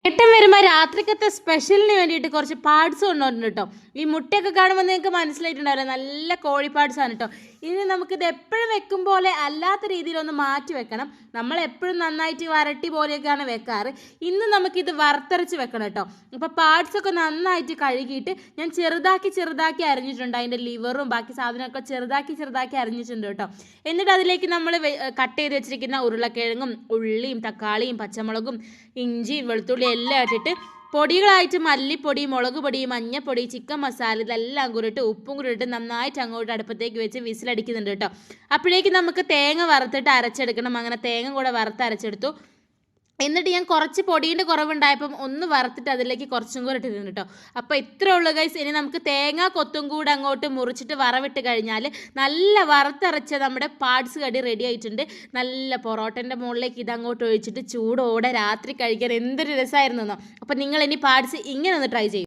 ഏട്ടൻ വരുമ്പോൾ രാത്രിക്കത്തെ സ്പെഷ്യലിന് വേണ്ടിയിട്ട് കുറച്ച് പാർട്സ് കൊണ്ടുവന്നിട്ടുണ്ട് കേട്ടോ. ഈ മുട്ടയൊക്കെ കാണുമ്പോൾ നിങ്ങൾക്ക് മനസ്സിലായിട്ടുണ്ടാവില്ല, നല്ല കോഴി പാർട്സാണ് കേട്ടോ. ഇനി നമുക്കിത് എപ്പോഴും വെക്കും പോലെ അല്ലാത്ത രീതിയിലൊന്ന് മാറ്റി വെക്കണം. നമ്മൾ എപ്പോഴും നന്നായിട്ട് വരട്ടി പോലെയൊക്കെയാണ് വെക്കാറ്. ഇന്ന് നമുക്കിത് വറുത്തരച്ച് വെക്കണം കേട്ടോ. അപ്പോൾ പാർട്സൊക്കെ നന്നായിട്ട് കഴുകിയിട്ട് ഞാൻ ചെറുതാക്കി അരിഞ്ഞിട്ടുണ്ട്. അതിൻ്റെ ലിവറും ബാക്കി സാധനമൊക്കെ ചെറുതാക്കി അരിഞ്ഞിട്ടുണ്ട് കേട്ടോ. എന്നിട്ട് അതിലേക്ക് നമ്മൾ കട്ട് ചെയ്ത് വെച്ചിരിക്കുന്ന ഉരുളക്കിഴങ്ങും ഉള്ളിയും തക്കാളിയും പച്ചമുളകും ഇഞ്ചിയും വെളുത്തുള്ളിയും എല്ലാം ഇട്ടിട്ട് പൊടികളായിട്ട് മല്ലിപ്പൊടി, മുളക് പൊടി, മഞ്ഞപ്പൊടി, ചിക്കൻ മസാല ഇതെല്ലാം കൂടി ഇട്ട് ഉപ്പും കൂടി ഇട്ട് നന്നായിട്ട് അങ്ങോട്ട് അടുപ്പത്തേക്ക് വെച്ച് വിസിലടിക്കുന്നുണ്ട് കേട്ടോ. അപ്പോഴേക്ക് നമുക്ക് തേങ്ങ വറുത്തിട്ട് അരച്ചെടുക്കണം. അങ്ങനെ തേങ്ങ കൂടെ വറുത്ത് അരച്ചെടുത്തു. എന്നിട്ട് ഞാൻ കുറച്ച് പൊടീൻ്റെ കുറവുണ്ടായപ്പം ഒന്ന് വറുത്തിട്ട് അതിലേക്ക് കുറച്ചും കൂടെ ഇട്ടിരുന്നു കേട്ടോ. അപ്പോൾ ഇത്രേ ഉള്ളൂ ഗൈസ്. ഇനി നമുക്ക് തേങ്ങ കൊത്തും കൂടെ അങ്ങോട്ട് മുറിച്ചിട്ട് വറവിട്ട് കഴിഞ്ഞാൽ നല്ല വറുത്തരച്ച നമ്മുടെ പാർട്സ് കടി റെഡി ആയിട്ടുണ്ട്. നല്ല പൊറോട്ടൻ്റെ മുകളിലേക്ക് ഇതങ്ങോട്ട് ഒഴിച്ചിട്ട് ചൂടോടെ രാത്രി കഴിക്കാൻ എന്തൊരു രസമായിരുന്നു എന്നോ. അപ്പോൾ നിങ്ങൾ ഇനി പാർട്സ് ഇങ്ങനെ ഒന്ന് ട്രൈ ചെയ്യും.